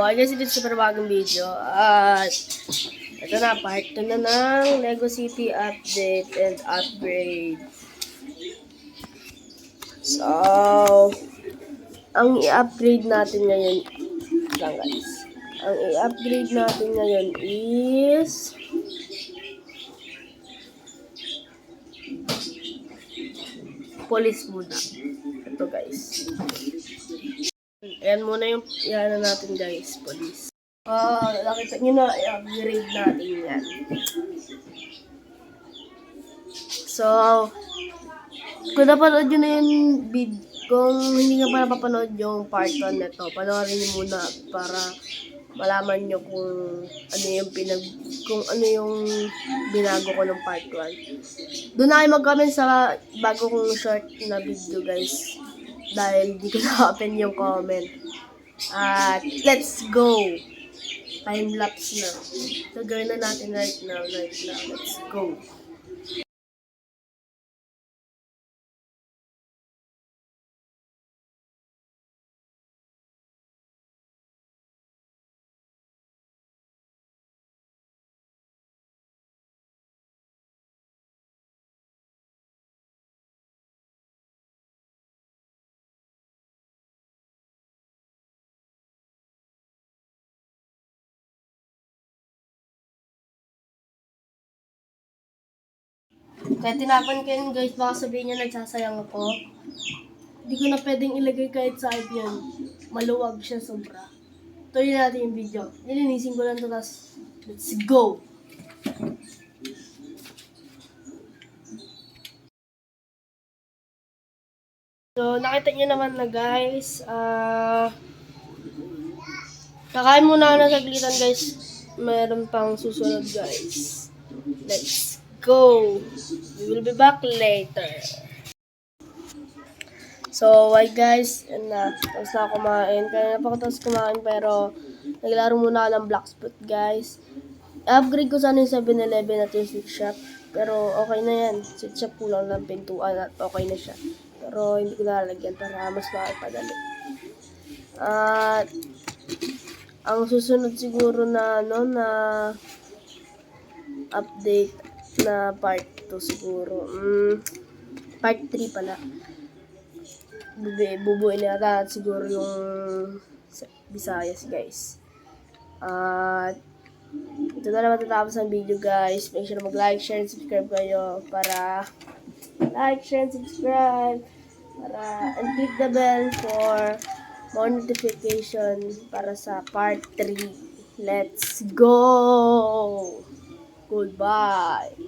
okay guys, ito sa panibagong video. At ito na, part 2 na ng Lego City update and upgrade. So, ang i-upgrade natin ngayon lang guys. Ang i-upgrade natin ngayon is police muna. Ito guys. Ayan muna yung iyan natin guys, police. Nakita nyo na, i-upgrade natin yan. So, kung napanood nyo na yung video, kung hindi nga pa napapanood yung part 1 na to, panoorin nyo muna para malaman nyo kung ano yung kung ano yung binago ko ng part 1. Doon na kayo mag-comment sa bago kong short na video guys. Dahil di ko na-open yung comment. At let's go! Time-lapse na. So, gawin na natin right now. Let's go! Kaya tinapan ko yun guys, baka sabihin niya nagsasayang ako. Hindi ko na pwedeng ilagay kahit saan yan. Maluwag siya sobra. Tuloy natin yung video. Nilinisin ko lang ito, tapos let's go! So, nakita nyo naman na guys. Kakain muna ako na saglitan guys. Meron pang susunod guys. Let's go! We will be back later. So, why guys, and tapos na ako kumain. Kaya napakatapos kumain pero naglaro muna ako ng Blackspot guys. I-upgrade ko sana yung 7-Eleven at yung Sweet Shop. Pero okay na yan. Sweet Shop kulang ng pintuan at okay na siya. Pero hindi ko nalalagyan para mas makapadali. At ang susunod siguro na na update na part 2 siguro. Part 3 pala. Bubuin na natin siguro yung Visayas guys. At ito na naman tatapos ang video guys. Make sure mag-like, share, and subscribe kayo para like, share, and subscribe and click the bell for more notification para sa part 3. Let's go! Goodbye!